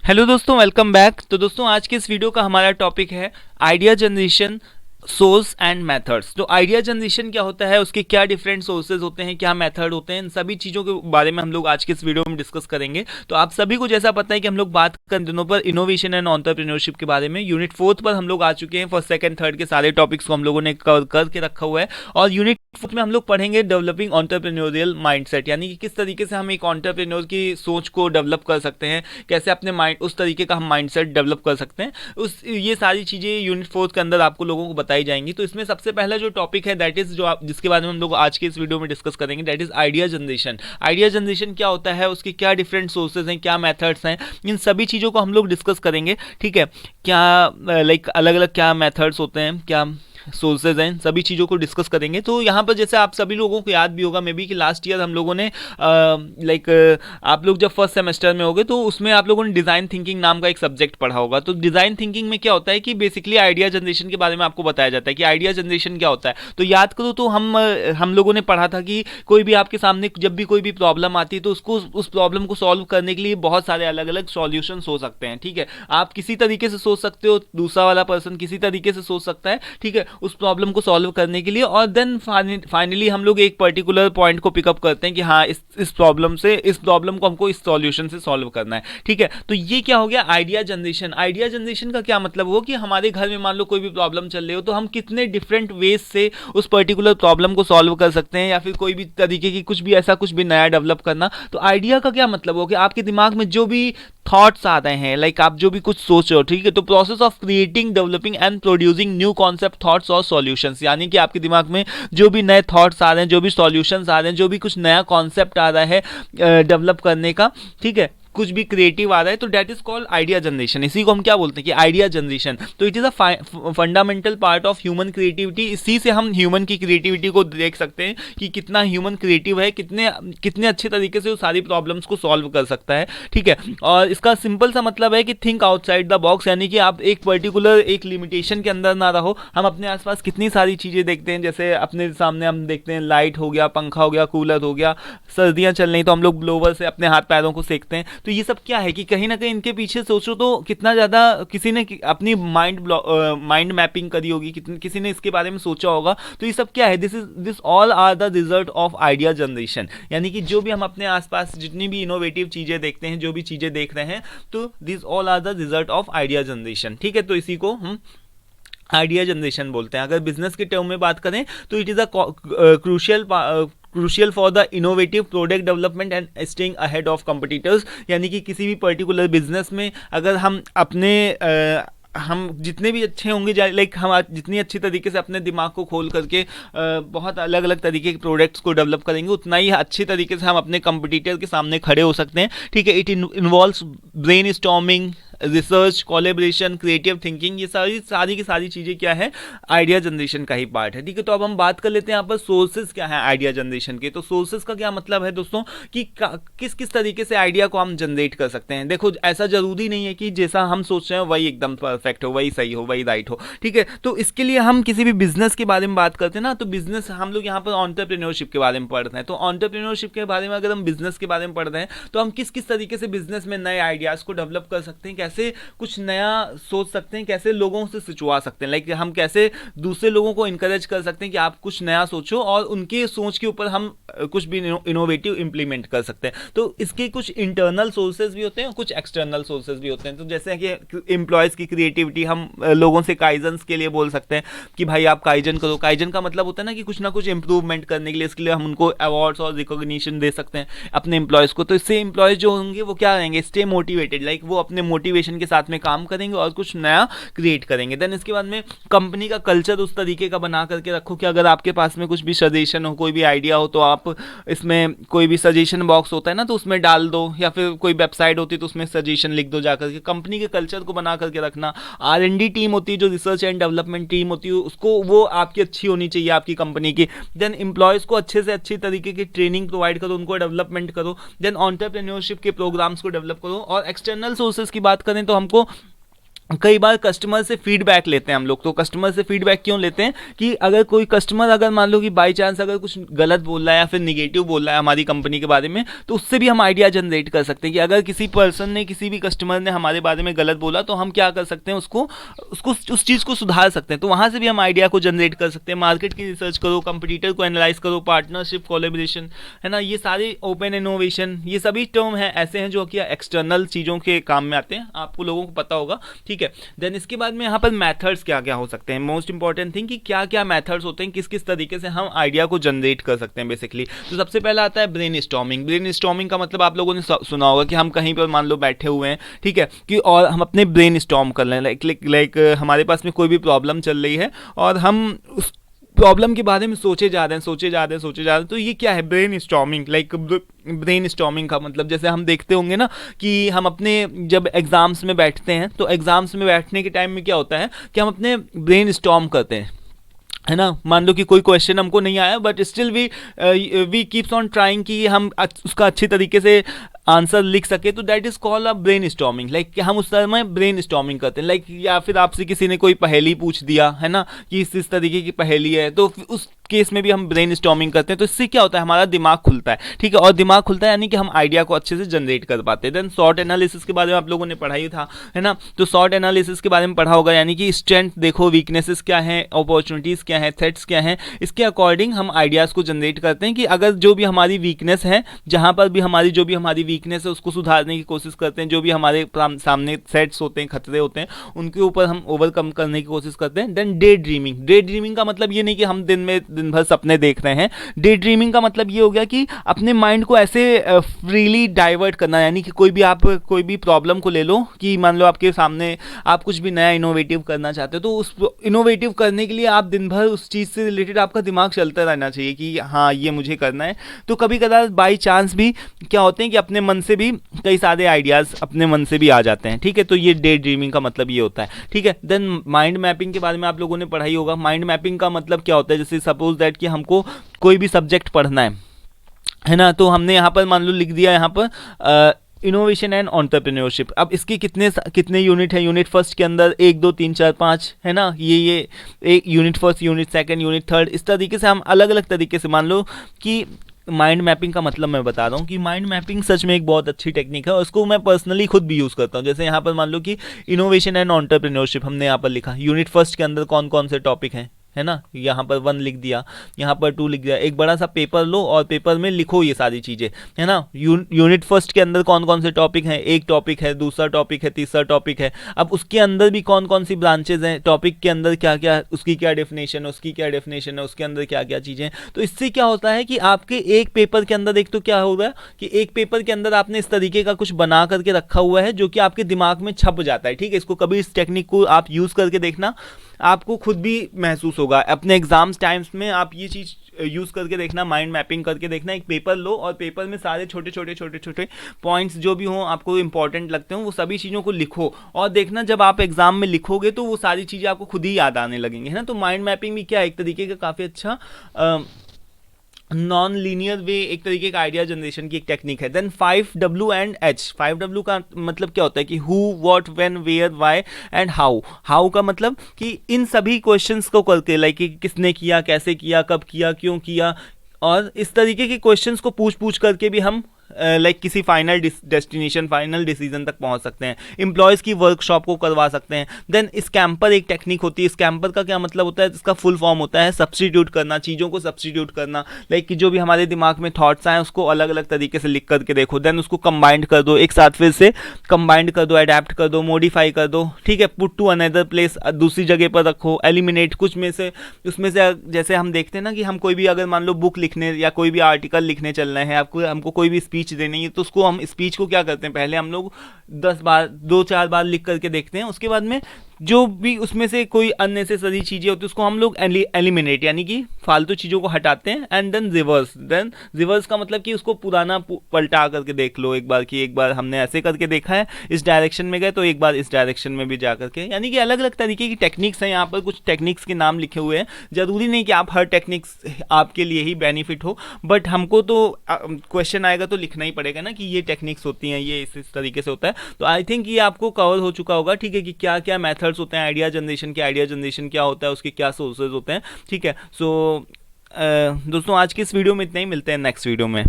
Hello दोस्तों, welcome back. तो दोस्तों आज के इस वीडियो का हमारा टॉपिक है idea generation source and methods. तो आइडिया जनरेशन क्या होता है, उसके क्या डिफरेंट सोर्सेज होते हैं, क्या मेथड होते हैं, इन सभी चीज़ों के बारे में हम लोग आज के इस वीडियो में डिस्कस करेंगे। तो आप सभी को जैसा पता है कि हम लोग बात कर दिनों पर इनोवेशन एंड एंटरप्रेन्योरशिप के बारे में यूनिट 4 पर हम लोग आ चुके हैं। फर्स्ट सेकंड थर्ड के सारे टॉपिक्स को हम लोगों ने कवर करके रखा हुआ है और यूनिट 4 में हम लोग पढ़ेंगे डेवलपिंग एंटरप्रेन्योरियल माइंडसेट, यानी कि किस तरीके से हम एक एंटरप्रेन्योर की सोच को डेवलप कर सकते हैं, कैसे अपने माइंड उस तरीके का हम माइंडसेट डेवलप कर सकते हैं। ये सारी चीज़ें यूनिट 4 के अंदर आपको लोगों को बताई जाएंगी। तो इसमें सबसे पहला जो टॉपिक है दैट इज जो आप जिसके बारे में हम लोग आज के इस वीडियो में डिस्कस करेंगे that is idea generation. Idea generation क्या होता है, उसके क्या डिफरेंट सोर्सेज हैं, क्या मेथड्स हैं, इन सभी चीज़ों को हम लोग डिस्कस करेंगे। ठीक है, क्या लाइक अलग अलग क्या मेथड्स होते हैं, क्या सोर्सेज हैं, सभी चीज़ों को डिस्कस करेंगे। तो यहाँ पर जैसे आप सभी लोगों को याद भी होगा मे बी कि लास्ट ईयर हम लोगों ने आप लोग जब फर्स्ट सेमेस्टर में होगे तो उसमें आप लोगों ने डिज़ाइन थिंकिंग नाम का एक सब्जेक्ट पढ़ा होगा। तो डिज़ाइन थिंकिंग में क्या होता है कि बेसिकली आइडिया जनरेशन के बारे में आपको बताया जाता है कि आइडिया जनरेशन क्या होता है। तो याद करो तो हम लोगों ने पढ़ा था कि कोई भी आपके सामने जब भी कोई भी प्रॉब्लम आती है तो उसको उस प्रॉब्लम को सॉल्व करने के लिए बहुत सारे अलग अलग सॉल्यूशंस हो सकते हैं। ठीक है, आप किसी तरीके से सोच सकते हो, दूसरा वाला पर्सन किसी तरीके से सोच सकता है। ठीक है, उस प्रॉब्लम को सॉल्व करने के लिए और देन फाइनली हम लोग एक पर्टिकुलर पॉइंट को पिकअप करते हैं कि हाँ इस प्रॉब्लम को हमको इस सॉल्यूशन से सॉल्व करना है। ठीक है, तो ये क्या हो गया आइडिया जनरेशन। आइडिया जनरेशन का क्या मतलब हो कि हमारे घर में मान लो कोई भी प्रॉब्लम चल रही हो तो हम कितने डिफरेंट वेज से उस पर्टिकुलर प्रॉब्लम को सॉल्व कर सकते हैं, या फिर कोई भी तरीके की कुछ भी नया डेवलप करना। तो आइडिया का क्या मतलब हो कि आपके दिमाग में जो भी थॉट्स आ रहे हैं, लाइक आप जो भी कुछ सोच रहे हो, ठीक है, तो process of creating developing and producing new concept thoughts और सॉल्यूशंस, यानी कि आपके दिमाग में जो भी नए थॉट्स आ रहे हैं, जो भी सॉल्यूशंस आ रहे हैं, जो भी कुछ नया कॉन्सेप्ट आ रहा है डेवलप करने का, ठीक है, कुछ भी क्रिएटिव आ रहा है, तो that is called idea generation. इसी को हम क्या बोलते हैं कि आइडिया जनरेशन। तो it is a fundamental part of human creativity. इसी से हम ह्यूमन की क्रिएटिविटी को देख सकते हैं कि कितना ह्यूमन क्रिएटिव है, कितने अच्छे तरीके से वो सारी प्रॉब्लम्स को सॉल्व कर सकता है। ठीक है, और इसका सिंपल सा मतलब है कि थिंक आउटसाइड द बॉक्स, यानी कि आप एक पर्टिकुलर एक लिमिटेशन के अंदर ना रहो। हम अपने आसपास कितनी सारी चीज़ें देखते हैं, जैसे अपने सामने हम देखते हैं लाइट हो गया, पंखा हो गया, कूलर हो गया, सर्दियाँ चल रही तो हम लोग ब्लोवर से अपने हाथ पैरों को सेकते हैं। तो ये सब क्या है कि कहीं ना कहीं इनके पीछे सोचो तो कितना ज़्यादा किसी ने अपनी माइंड मैपिंग करी होगी, किसी ने इसके बारे में सोचा होगा। तो ये सब क्या है, this all are the result of idea generation. यानी कि जो भी हम अपने आसपास जितनी भी इनोवेटिव चीज़ें देखते हैं, जो भी चीज़ें देख रहे हैं, तो this all are the result of idea generation. ठीक है, तो इसी को हम आइडिया जनरेशन बोलते हैं। अगर बिजनेस के टर्म में बात करें तो it is a crucial for the innovative product development and staying ahead of competitors, यानी कि किसी भी पर्टिकुलर बिजनेस में अगर हम हम जितने भी अच्छे होंगे, लाइक हम जितनी अच्छी तरीके से अपने दिमाग को खोल करके बहुत अलग अलग तरीके के प्रोडक्ट्स को डेवलप करेंगे, उतना ही अच्छी तरीके से हम अपने कंपटीटर के सामने खड़े हो सकते हैं। ठीक है, it involves brain storming, research, collaboration, creative thinking, ये सारी की सारी चीज़ें क्या है आइडिया जनरेशन का ही पार्ट है। ठीक है, तो अब हम बात कर लेते हैं यहाँ पर सोर्सेज क्या है आइडिया जनरेशन के। तो सोर्सेज का क्या मतलब है दोस्तों कि किस किस तरीके से आइडिया को हम जनरेट कर सकते हैं। देखो, ऐसा जरूरी नहीं है कि जैसा हम सोच रहे हैं वही एकदम परफेक्ट हो, वही सही हो, वही राइट हो। ठीक है, तो इसके लिए हम किसी भी बिजनेस के बारे में बात करते हैं ना, तो बिजनेस हम लोग यहाँ पर एंटरप्रेन्योरशिप के बारे में पढ़ रहे हैं। तो एंटरप्रेन्योरशिप के बारे में अगर हम बिजनेस के बारे में पढ़ रहे हैं तो हम किस किस तरीके से बिजनेस में नए आइडियाज़ को डेवलप कर सकते हैं, कैसे कुछ नया सोच सकते हैं, कैसे लोगों से सिचवा सकते हैं, लाइक हम कैसे दूसरे लोगों को इनकरेज कर सकते हैं कि आप कुछ नया सोचो और उनके सोच के ऊपर हम कुछ भी इनोवेटिव इंप्लीमेंट कर सकते हैं। तो इसके कुछ इंटरनल सोर्सेज भी होते हैं और कुछ एक्सटर्नल सोर्सेज भी होते हैं। तो जैसे कि एम्प्लॉयज़ की क्रिएटिविटी, हम लोगों से काइजन्स के लिए बोल सकते हैं कि भाई आप काइजन करो। काइजन का मतलब होता है ना कि कुछ इंप्रूवमेंट करने के लिए, इसके लिए हम उनको अवार्ड्स और रिकॉग्निशन दे सकते हैं अपने एम्प्लॉयज़ को। तो इससे एम्प्लॉयज़ जो होंगे वो क्या रहेंगे, स्टे मोटिवेटेड, लाइक वो अपने मोटिवेशन के साथ में काम करेंगे और कुछ नया क्रिएट करेंगे। देन इसके बाद में कंपनी का कल्चर उस तरीके का बना करके रखो कि अगर आपके पास में कुछ भी सजेशन हो, कोई भी आइडिया हो, तो आप इसमें कोई भी सजेशन बॉक्स होता है ना, तो उसमें डाल दो, या फिर कोई वेबसाइट होती है तो उसमें सजेशन लिख दो जाकर के। कंपनी के कल्चर को बना करके रखना। R&D टीम होती है, जो रिसर्च एंड डेवलपमेंट टीम होती है, उसको वो आपकी अच्छी होनी चाहिए आपकी कंपनी की। देन एम्प्लॉयज़ को अच्छे से अच्छी तरीके की ट्रेनिंग प्रोवाइड करो, उनको डेवलपमेंट करो। देन एंटरप्रेन्योरशिप के प्रोग्राम्स को डेवलप करो। और एक्सटर्नल सोर्सेज की बात करें तो हमको कई बार कस्टमर से फीडबैक लेते हैं हम लोग। तो कस्टमर से फीडबैक क्यों लेते हैं कि अगर कोई कस्टमर अगर मान लो कि बाई चांस अगर कुछ गलत बोल रहा है या फिर निगेटिव बोल रहा है हमारी कंपनी के बारे में, तो उससे भी हम आइडिया जनरेट कर सकते हैं कि अगर किसी पर्सन ने, किसी भी कस्टमर ने हमारे बारे में गलत बोला तो हम क्या कर सकते हैं, उसको उसको उस चीज़ को सुधार सकते हैं। तो वहाँ से भी हम आइडिया को जनरेट कर सकते हैं। मार्केट की रिसर्च करो, कंपटीटर को एनालाइज करो, पार्टनरशिप, कोलेबोरेशन, है ना, ये सारे, ओपन इनोवेशन, ये सभी टर्म हैं ऐसे हैं जो कि एक्सटर्नल चीज़ों के काम में आते हैं, आपको लोगों को पता होगा। ठीक है, देन इसके बाद में यहाँ पर मेथड्स क्या क्या हो सकते हैं, मोस्ट इंपॉर्टेंट थिंग कि क्या क्या मेथड्स होते हैं, किस किस तरीके से हम आइडिया को जनरेट कर सकते हैं बेसिकली। तो सबसे पहला आता है ब्रेन स्टॉर्मिंग। ब्रेन स्टॉर्मिंग का मतलब आप लोगों ने सुना होगा कि हम कहीं पर मान लो बैठे हुए हैं, ठीक है, कि और हम अपने ब्रेन स्टॉर्म कर रहे हैं, लाइक हमारे पास में कोई भी प्रॉब्लम चल रही है और हम उस प्रॉब्लम के बारे में सोचे जा रहे हैं। तो ये क्या है, brain storming. Like brain storming का मतलब जैसे हम देखते होंगे ना कि हम अपने जब एग्जाम्स में बैठते हैं तो एग्जाम्स में बैठने के टाइम में क्या होता है कि हम अपने ब्रेन स्टॉर्म करते हैं, है ना। मान लो कि कोई क्वेश्चन हमको नहीं आया but still we keeps on trying कि हम उसका अच्छी तरीके से आंसर लिख सके, तो that is called a brain storming. Like कि हम उस समय ब्रेन स्टॉर्मिंग करते हैं। लाइक या फिर आपसे किसी ने कोई पहेली पूछ दिया, है ना, कि इस तरीके की पहेली है, तो उस केस में भी हम ब्रेन स्टॉर्मिंग करते हैं। तो इससे क्या होता है, हमारा दिमाग खुलता है, ठीक है, और दिमाग खुलता है यानी कि हम आइडिया को अच्छे से जनरेट कर पाते हैं। देन शॉर्ट एनालिसिस के बारे में आप लोगों ने पढ़ा ही था, है ना। तो शॉर्ट एनालिसिस के बारे में पढ़ा होगा, यानी कि स्ट्रेंथ देखो, वीकनेसेस क्या है, अपॉर्चुनिटीज़ क्या है, थ्रेट्स क्या है, इसके अकॉर्डिंग हम आइडियाज़ को जनरेट करते हैं कि अगर जो भी हमारी वीकनेस है, जहाँ पर भी हमारी जो भी हमारी वीकनेस है उसको सुधारने की कोशिश करते हैं। जो भी हमारे सामने थ्रेट्स होते हैं, खतरे होते हैं, उनके ऊपर हम ओवरकम करने की कोशिश करते हैं। Then day dreaming. Day dreaming का मतलब ये नहीं कि हम दिन भर सपने देख रहे हैं। डे ड्रीमिंग का मतलब ये हो गया कि अपने माइंड को ऐसे फ्रीली डाइवर्ट करना, यानी कि कोई भी प्रॉब्लम को ले लो कि मान लो आपके सामने आप कुछ भी नया इनोवेटिव करना चाहते हो, तो उस इनोवेटिव करने के लिए आप दिन भर उस चीज़ से रिलेटेड आपका दिमाग चलता रहना चाहिए कि हाँ ये मुझे करना है। तो कभी कभार बाई चांस भी क्या होते हैं कि अपने मन से भी कई सारे आइडियाज़ अपने मन से भी आ जाते हैं, ठीक है। तो ये डे ड्रीमिंग का मतलब ये होता है, ठीक है। देन माइंड मैपिंग के बारे में आप लोगों ने पढ़ा ही होगा। माइंड मैपिंग का मतलब क्या होता है, जैसे सपोज दैट कि हमको कोई भी सब्जेक्ट पढ़ना है ना, तो हमने यहाँ पर मान लो लिख दिया यहाँ पर इनोवेशन एंड एंटरप्रेन्योरशिप। अब इसके कितने यूनिट है, यूनिट फर्स्ट के अंदर 1 2 3 4 5, है ना, ये एक unit first, unit second, unit third, इस तरीके से हम अलग अलग तरीके से मान लो कि माइंड मैपिंग का मतलब मैं बता रहा हूँ कि माइंड मैपिंग सच में एक बहुत अच्छी टेक्निक है और उसको मैं पर्सनली खुद भी यूज़ करता हूँ। जैसे यहाँ पर मान लो कि इनोवेशन एंड एंटरप्रेन्योरशिप हमने यहाँ पर लिखा, यूनिट फर्स्ट के अंदर कौन कौन से टॉपिक हैं, है ना, यहाँ पर 1 लिख दिया, यहाँ पर 2 लिख दिया। एक बड़ा सा पेपर लो और पेपर में लिखो ये सारी चीज़ें, है ना। यूनिट फर्स्ट के अंदर कौन कौन से टॉपिक हैं, एक टॉपिक है, दूसरा टॉपिक है, तीसरा टॉपिक है। अब उसके अंदर भी कौन कौन सी ब्रांचेज हैं, टॉपिक के अंदर क्या क्या, उसकी क्या डेफिनेशन है, उसकी क्या डेफिनेशन है, उसके अंदर क्या क्या चीज़ें। तो इससे क्या होता है कि आपके एक पेपर के अंदर, एक तो क्या होगा कि एक पेपर के अंदर आपने इस तरीके का कुछ बना करके रखा हुआ है जो कि आपके दिमाग में छप जाता है, ठीक है। इसको कभी इस टेक्निक को आप यूज़ करके देखना, आपको खुद भी महसूस होगा। अपने एग्जाम्स टाइम्स में आप ये चीज़ यूज़ करके देखना, माइंड मैपिंग करके देखना। एक पेपर लो और पेपर में सारे छोटे छोटे पॉइंट्स जो भी हों आपको इंपॉर्टेंट लगते हो वो सभी चीज़ों को लिखो और देखना जब आप एग्जाम में लिखोगे तो वो सारी चीज़ें आपको खुद ही याद आने लगेंगी, है ना। तो माइंड मैपिंग भी क्या है, एक तरीके का काफ़ी अच्छा नॉन लीनियर वे, एक तरीके का आइडिया जनरेशन की एक टेक्निक है। Then 5W and H। 5W का मतलब क्या होता है कि who, what, when, where, why and how. How का मतलब कि इन सभी क्वेश्चंस को करके, लाइक कि किसने किया, कैसे किया, कब किया, क्यों किया, और इस तरीके के क्वेश्चंस को पूछ करके भी हम लाइक किसी फाइनल डेस्टिनेशन, फाइनल डिसीजन तक पहुंच सकते हैं। एम्प्लॉयज़ की वर्कशॉप को करवा सकते हैं। देन स्कैम्पर एक टेक्निक होती है। स्कैम्पर का क्या मतलब होता है, इसका फुल फॉर्म होता है सब्स्टिट्यूट करना, चीज़ों को सब्स्टिट्यूट करना। लाइक कि जो भी हमारे दिमाग में थॉट्स आए उसको अलग अलग तरीके से लिख करके देखो, देन उसको कंबाइंड कर दो, एक साथ फिर से कंबाइंड कर दो, अडेप्ट कर दो, मॉडिफाई कर दो, ठीक है। पुट टू अनदर प्लेस, दूसरी जगह पर रखो, एलिमिनेट कुछ में से, उसमें से जैसे हम देखते हैं ना कि हम कोई भी अगर मान लो बुक लिखने या कोई भी आर्टिकल लिखने चल रहे हैं, आपको हमको कोई भी स्पीच देनी है, तो उसको हम स्पीच को क्या करते हैं, पहले हम लोग 10 बार 2-4 बार लिख करके देखते हैं, उसके बाद में जो भी उसमें से कोई अननेसेसरी चीज़ें होती है उसको हम लोग एलिमिनेट यानी कि फालतू चीज़ों को हटाते हैं, एंड देन रिवर्स का मतलब कि उसको पुराना पलटा करके देख लो एक बार, कि एक बार हमने ऐसे करके देखा है, इस डायरेक्शन में गए तो एक बार इस डायरेक्शन में भी जा करके, यानी कि अलग अलग तरीके की टेक्निक्स हैं। यहाँ पर कुछ टेक्निक्स के नाम लिखे हुए हैं, ज़रूरी नहीं कि आप हर टेक्निक्स आपके लिए ही बेनिफिट हो, बट हमको तो क्वेश्चन आएगा तो लिखना ही पड़ेगा ना कि ये टेक्निक्स होती हैं, ये इस तरीके से होता है। तो आई थिंक ये आपको कवर हो चुका होगा, ठीक है, कि क्या क्या मेथड्स होते हैं आइडिया जनरेशन के, आइडिया जनरेशन क्या होता है, उसके क्या सोर्सेज होते हैं, ठीक है। सो दोस्तों आज की इस वीडियो में इतना ही, मिलते हैं नेक्स्ट वीडियो में।